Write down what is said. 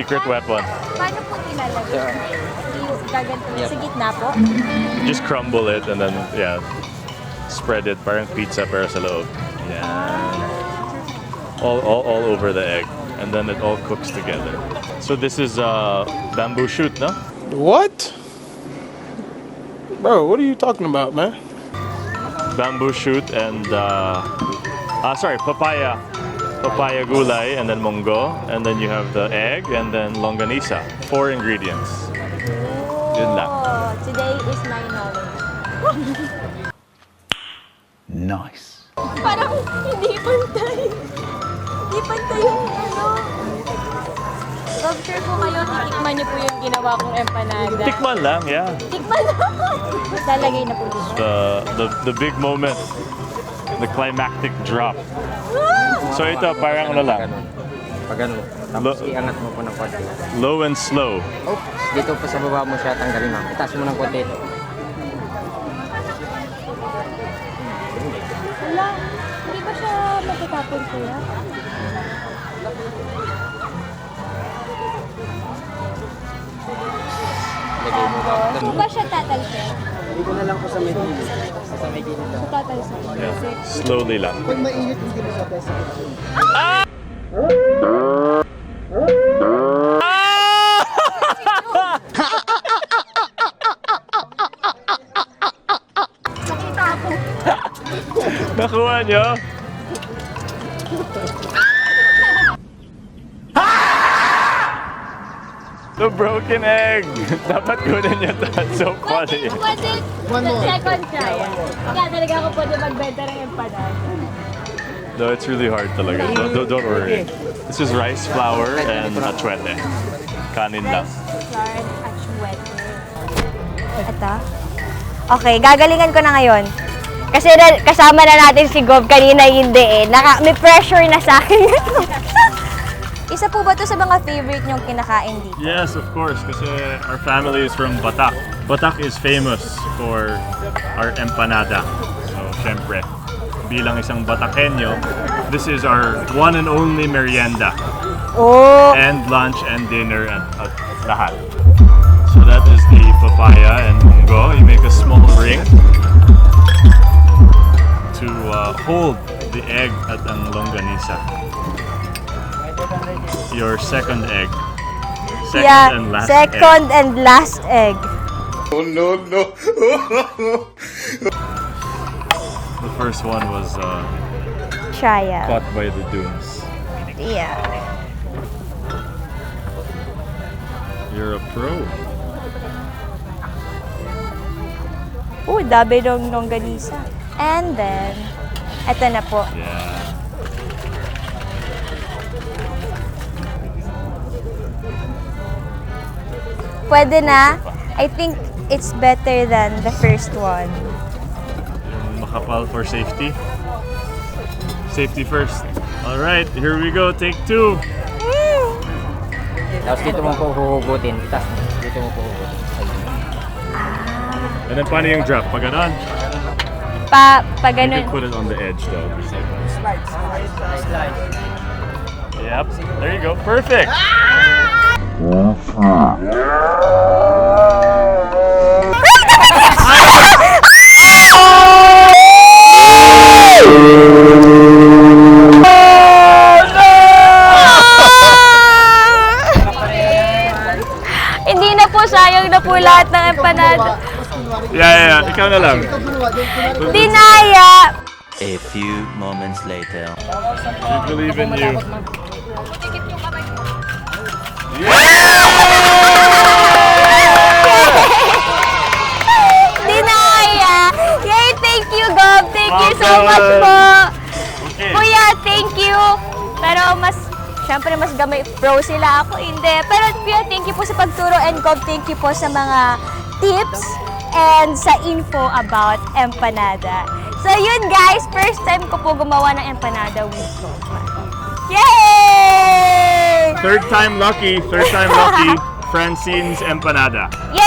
secret weapon. Paano po nilalagay? Gaganto sa gitna po? Just crumble it and then, yeah, spread it. Parang pizza pero sa loob. Yeah. All over the egg. And then it all cooks together. So this is bamboo shoot, no? What? Bro, what are you talking about, man? Bamboo shoot and papaya. Papaya gulay and then munggo, and then you have the egg and then longanisa. 4 ingredients. Yun lang. Oh, today is my knowledge. Nice. Parang hindi pantay. Hindi pantay yung ano. Rob, sure po kayo, titikman niyo po yung ginawa kong empanada. Tikman lang, yeah. Tikman lang. Lalagay na po dito. The big moment. The climactic drop. So ito, parang ano lang. Pag ano, tapos iangat mo po ng konti. Low and slow. Oops, dito po sa baba mo siya tanggalin, ma'am. Itaas mo ng konti ito. Wala. Hindi ba siya matatapon kuya? Lagay mo ba? Hindi ba siya tatalsik? Dito na lang po sa may gilid. Sa may gilid lang. Sa tatalsik. Yeah. Slowly lang. Pag mainit, hindi mo sa pesa. Nakita ako. Nakuha nyo? The broken egg! Dapat kunin nyo to. It's so funny. Was it the second try? Kaya talaga ako pwede magbenta ng empanada. No, it's really hard talaga. Don't worry. This is rice flour and atsuete. Kanin lang. Flour and atsuete. Ito? Okay, gagalingan ko na ngayon. Kasi kasama na natin si Gov, kanina hindi eh. May pressure na sa akin. Isa po ba ito sa mga favorite niyong kinakain dito? Yes, of course, kasi our family is from Batak. Batak is famous for our empanada. So, syempre, bilang isang Batakenyo, this is our one and only merienda. Oh! And lunch and dinner and lahat. So that is the papaya and munggo. You make a small ring to hold the egg at ang longanisa. Your second egg. And last second egg. and last egg. Oh, no. The first one was Trial. caught by the dunes. Yeah. You're a pro. Dabi ng longganisa. And then, eto na po. Yeah. Pwede na. I think it's better than the first one. Yung makapal for safety. Safety first. Alright, here we go. Take 2. Tapos dito mo po huhugutin. Tapos dito mo po huhugutin. And then paano yung drop? Pag ganon? Pa You ganun. can put it on the edge though. Slide. Yep. There you go. Perfect. Hindi na po, sayang na po lahat ng empanada. Yeah. Ikaw na lang. Dinaya! A few moments later. We believe in you. Dinaya! Yay! Thank you, Gov! Thank you so much po! Okay. Kuya, thank you! Pero syempre mas gamay pro sila ako, hindi. Pero Kuya, thank you po sa pagturo and Gov, thank you po sa mga tips and sa info about empanada. So yun guys, first time ko po gumawa ng empanada with Gov. Yay! Third time lucky. Francine's empanada. Yay!